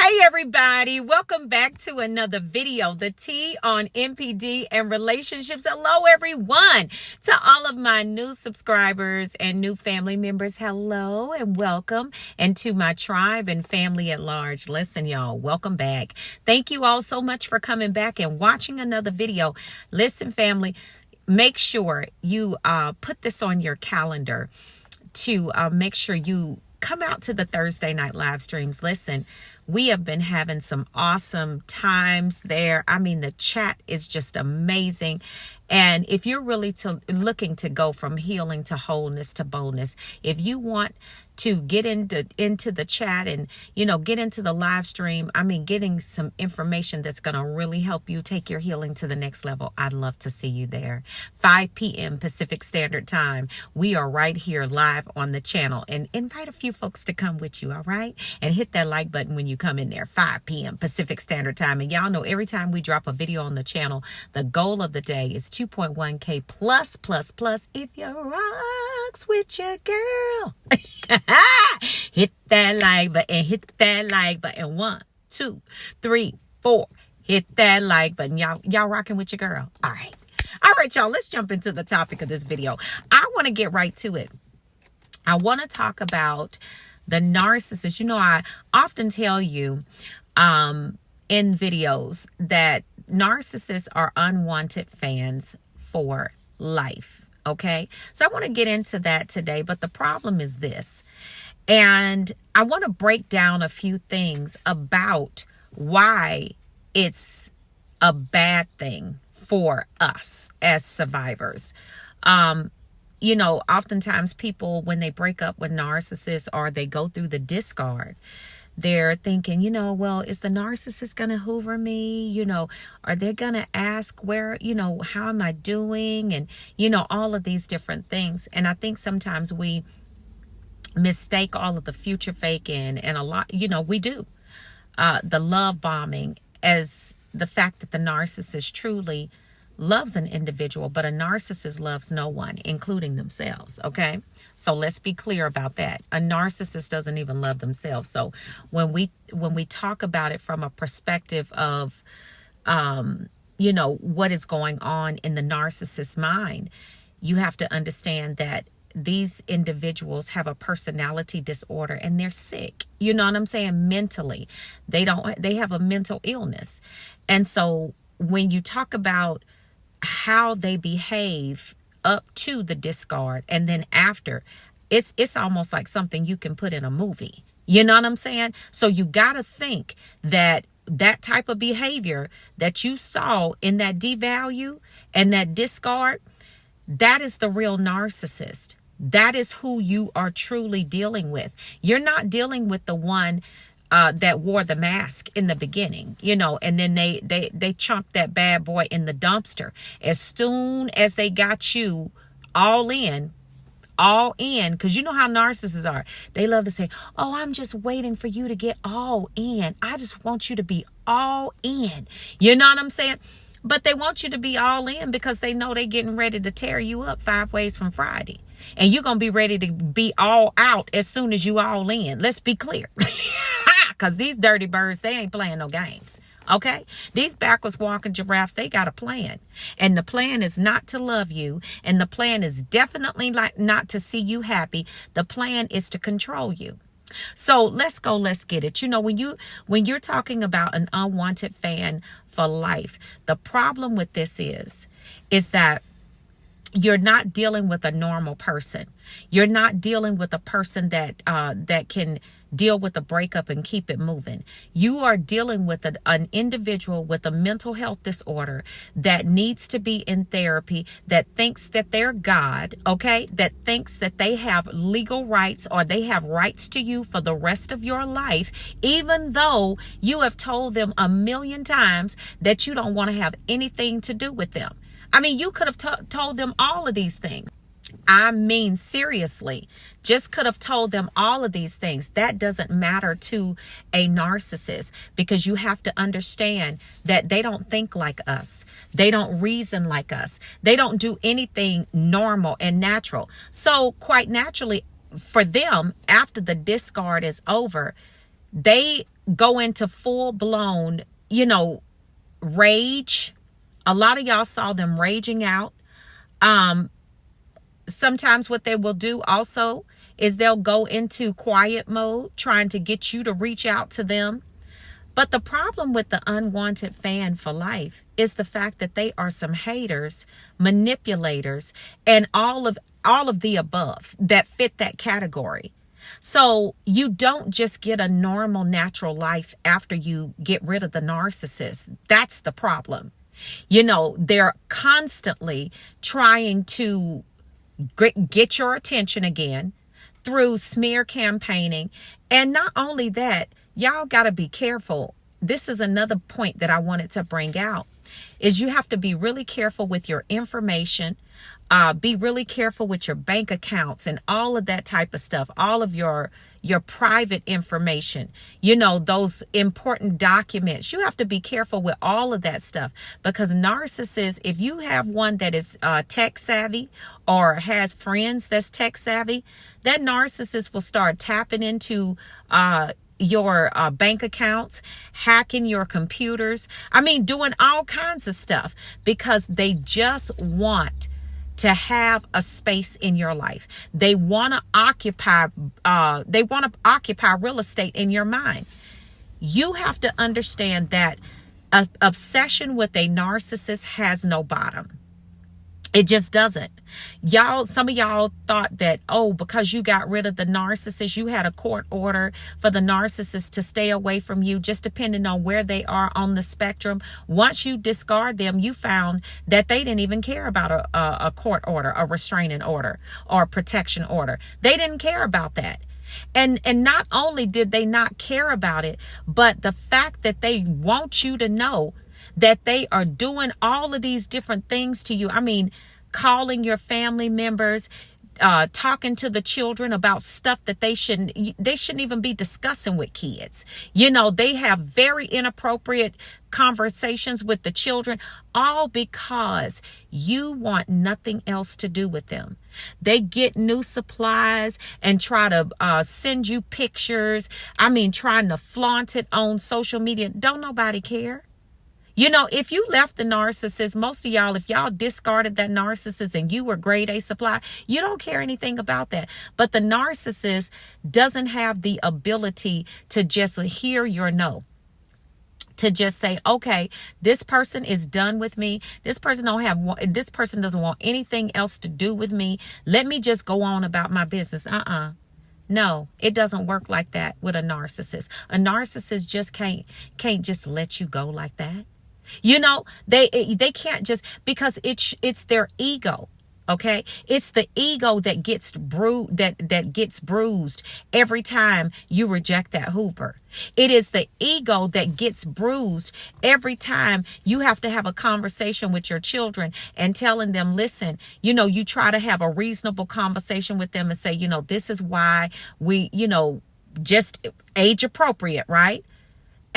Hey everybody, welcome back to another video, the T on NPD and relationships. Hello everyone. To all of my new subscribers and new family members, hello and welcome. And to my tribe and family at large, listen y'all, welcome back. Thank you all so much for coming back and watching another video. Listen family, make sure you put this on your calendar to make sure you come out to the Thursday night live streams. Listen, we have been having some awesome times there. I mean, the chat is just amazing. And if you're really looking to go from healing to wholeness to boldness, if you want to get into the chat and, get into the live stream, I mean, getting some information that's going to really help you take your healing to the next level, I'd love to see you there. 5 p.m. Pacific Standard Time. We are right here live on the channel, and invite a few folks to come with you, all right? And hit that like button when you come in there, 5 p.m. Pacific Standard Time. And y'all know every time we drop a video on the channel, the goal of the day is 2.1K plus if you rocks with your girl. Hit that like button, hit that like button. 1, 2, 3, 4. Hit that like button. Y'all rocking with your girl. All right, y'all, let's jump into the topic of this video. I want to get right to it. I want to talk about the narcissist. I often tell you in videos that narcissists are unwanted fans for life. Okay, so I want to get into that today, but the problem is this, and I want to break down a few things about why it's a bad thing for us as survivors. Oftentimes people, when they break up with narcissists or they go through the discard, they're thinking, well, is the narcissist going to hoover me? Are they going to ask where, how am I doing? And, all of these different things. And I think sometimes we mistake all of the future faking and a lot, we do. The love bombing as the fact that the narcissist truly loves an individual, but a narcissist loves no one, including themselves. Okay. So let's be clear about that. A narcissist doesn't even love themselves. So when we talk about it from a perspective of, what is going on in the narcissist's mind, you have to understand that these individuals have a personality disorder and they're sick. You know what I'm saying? Mentally, they have a mental illness. And so when you talk about how they behave up to the discard and then after, it's almost like something you can put in a movie. You know what I'm saying? So you got to think that type of behavior that you saw in that devalue and that discard, that is the real narcissist. That is who you are truly dealing with. You're not dealing with the one that wore the mask in the beginning, and then they chunked that bad boy in the dumpster. As soon as they got you all in, because you know how narcissists are. They love to say, oh, I'm just waiting for you to get all in. I just want you to be all in. You know what I'm saying? But they want you to be all in because they know they're getting ready to tear you up 5 ways from Friday. And you're going to be ready to be all out as soon as you all in. Let's be clear. Because these dirty birds, they ain't playing no games. Okay? These backwards walking giraffes, they got a plan. And the plan is not to love you. And the plan is definitely not to see you happy. The plan is to control you. So let's get it. When you're talking about an unwanted fan for life, the problem with this is that you're not dealing with a normal person. You're not dealing with a person that can deal with a breakup and keep it moving. You are dealing with an individual with a mental health disorder that needs to be in therapy, that thinks that they're God, okay? That thinks that they have legal rights or they have rights to you for the rest of your life, even though you have told them a million times that you don't want to have anything to do with them. I mean, you could have told them all of these things. I mean, seriously, just could have told them all of these things. That doesn't matter to a narcissist, because you have to understand that they don't think like us. They don't reason like us. They don't do anything normal and natural. So quite naturally for them, after the discard is over, they go into full blown, rage. A lot of y'all saw them raging out. Sometimes what they will do also is they'll go into quiet mode, trying to get you to reach out to them. But the problem with the unwanted fan for life is the fact that they are some haters, manipulators, and all of the above that fit that category. So you don't just get a normal, natural life after you get rid of the narcissist. That's the problem. They're constantly trying to get your attention again through smear campaigning. And not only that, y'all got to be careful. This is another point that I wanted to bring out, is you have to be really careful with your information. Be really careful with your bank accounts and all of that type of stuff, all of your private information, those important documents. You have to be careful with all of that stuff, because narcissists, if you have one that is tech savvy or has friends that's tech savvy, that narcissist will start tapping into your bank accounts, hacking your computers. Doing all kinds of stuff, because they just want to have a space in your life. They want to occupy real estate in your mind. You have to understand that an obsession with a narcissist has no bottom. It just doesn't. Some of y'all thought that, because you got rid of the narcissist, you had a court order for the narcissist to stay away from you, just depending on where they are on the spectrum. Once you discard them, you found that they didn't even care about a court order, a restraining order, or a protection order. They didn't care about that. And not only did they not care about it, but the fact that they want you to know that they are doing all of these different things to you. Calling your family members, talking to the children about stuff that they shouldn't even be discussing with kids. They have very inappropriate conversations with the children, all because you want nothing else to do with them. They get new supplies and try to send you pictures. Trying to flaunt it on social media. Don't nobody care. If you left the narcissist, most of y'all, if y'all discarded that narcissist and you were grade A supply, you don't care anything about that. But the narcissist doesn't have the ability to just hear your no. To just say, okay, this person is done with me. This person doesn't want anything else to do with me. Let me just go on about my business. No, it doesn't work like that with a narcissist. A narcissist just can't just let you go like that. They can't just, because it's their ego. Okay, it's the ego that gets bruised every time you reject that Hoover. It is the ego that gets bruised every time you have to have a conversation with your children and telling them, listen, you try to have a reasonable conversation with them and say, this is why we, just age appropriate, right?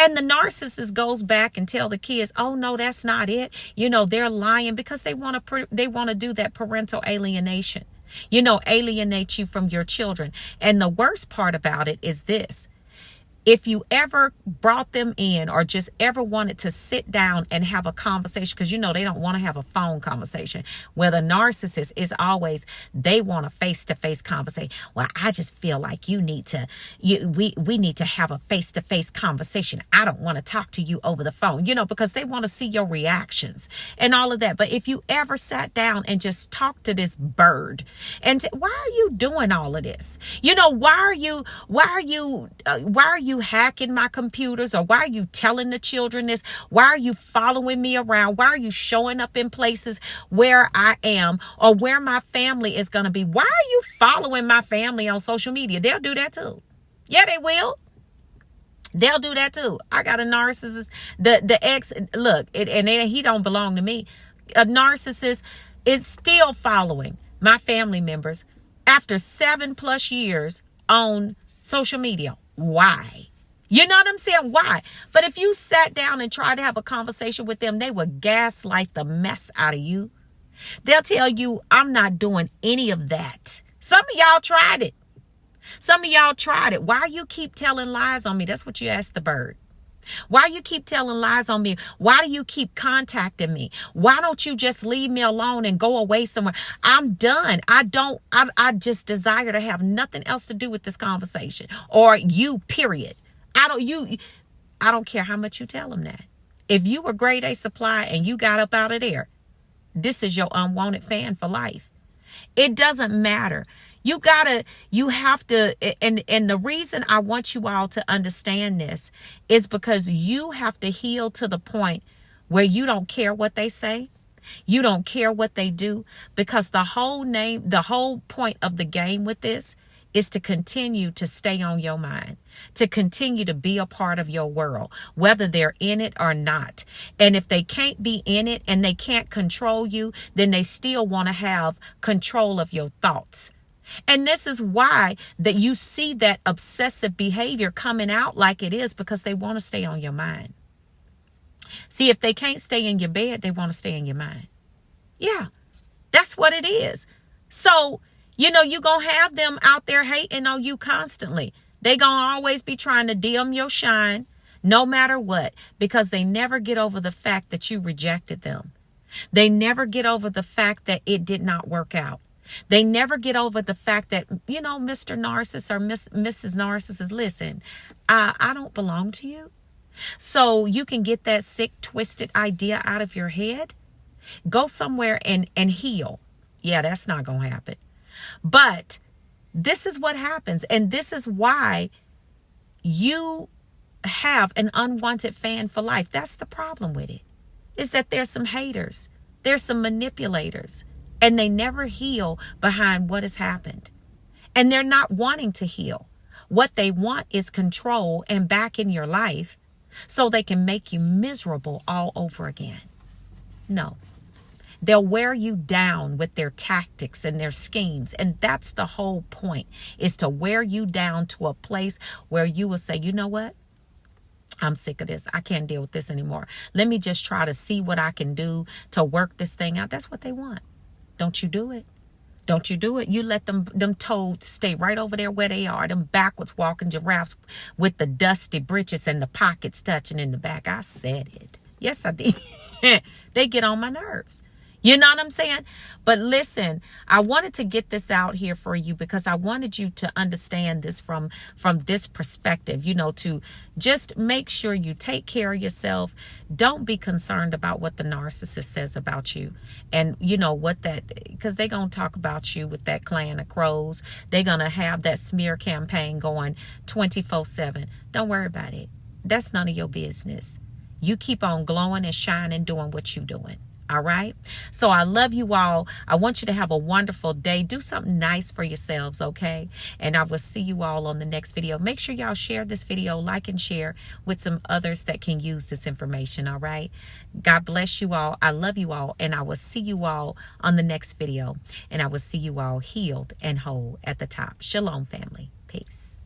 And the narcissist goes back and tell the kids, oh, no, that's not it. They're lying, because they want to do that parental alienation, alienate you from your children. And the worst part about it is this. If you ever brought them in or just ever wanted to sit down and have a conversation, because they don't want to have a phone conversation, where the narcissist is always, they want a face-to-face conversation. Well, I just feel like we need to have a face-to-face conversation. I don't want to talk to you over the phone, because they want to see your reactions and all of that. But if you ever sat down and just talked to this bird and why are you doing all of this? Why are you hacking my computers? Or why are you telling the children this? Why are you following me around? Why are you showing up in places where I am or where my family is going to be? Why are you following my family on social media? They'll do that too. Yeah, they will. They'll do that too. I got a narcissist. The ex, look, and he don't belong to me. A narcissist is still following my family members after 7+ years on social media. Why? You know what I'm saying? Why? But if you sat down and tried to have a conversation with them, they would gaslight the mess out of you. They'll tell you, I'm not doing any of that. Some of y'all tried it. Some of y'all tried it. Why you keep telling lies on me? That's what you asked the bird. Why you keep telling lies on me? Why do you keep contacting me? Why don't you just leave me alone and go away somewhere? I'm done. I just desire to have nothing else to do with this conversation, or you, period. I don't care how much you tell them that. If you were grade A supply and you got up out of there, this is your unwanted fan for life. It doesn't matter. You have to, and the reason I want you all to understand this is because you have to heal to the point where you don't care what they say. You don't care what they do, because the whole point of the game with this is to continue to stay on your mind, to continue to be a part of your world, whether they're in it or not. And if they can't be in it and they can't control you, then they still want to have control of your thoughts. And this is why that you see that obsessive behavior coming out like it is, because they want to stay on your mind. See, if they can't stay in your bed, they want to stay in your mind. Yeah, that's what it is. So, you're going to have them out there hating on you constantly. They going to always be trying to dim your shine no matter what, because they never get over the fact that you rejected them. They never get over the fact that it did not work out. They never get over the fact that, Mr. Narcissist or Mrs. Narcissist, listen, I don't belong to you. So you can get that sick, twisted idea out of your head. Go somewhere and heal. Yeah, that's not going to happen. But this is what happens. And this is why you have an unwanted fan for life. That's the problem with it, is that there's some haters. There's some manipulators. And they never heal behind what has happened. And they're not wanting to heal. What they want is control and back in your life so they can make you miserable all over again. No. They'll wear you down with their tactics and their schemes. And that's the whole point, is to wear you down to a place where you will say, you know what? I'm sick of this. I can't deal with this anymore. Let me just try to see what I can do to work this thing out. That's what they want. Don't you do it. Don't you do it. You let them toads stay right over there where they are. Them backwards walking giraffes with the dusty breeches and the pockets touching in the back. I said it. Yes, I did. They get on my nerves. You know what I'm saying? But listen, I wanted to get this out here for you because I wanted you to understand this from this perspective, to just make sure you take care of yourself. Don't be concerned about what the narcissist says about you. And because they're going to talk about you with that clan of crows. They're going to have that smear campaign going 24/7. Don't worry about it. That's none of your business. You keep on glowing and shining, doing what you're doing. All right. So I love you all. I want you to have a wonderful day. Do something nice for yourselves. OK. And I will see you all on the next video. Make sure y'all share this video, like and share with some others that can use this information. All right. God bless you all. I love you all. And I will see you all on the next video. And I will see you all healed and whole at the top. Shalom, family. Peace.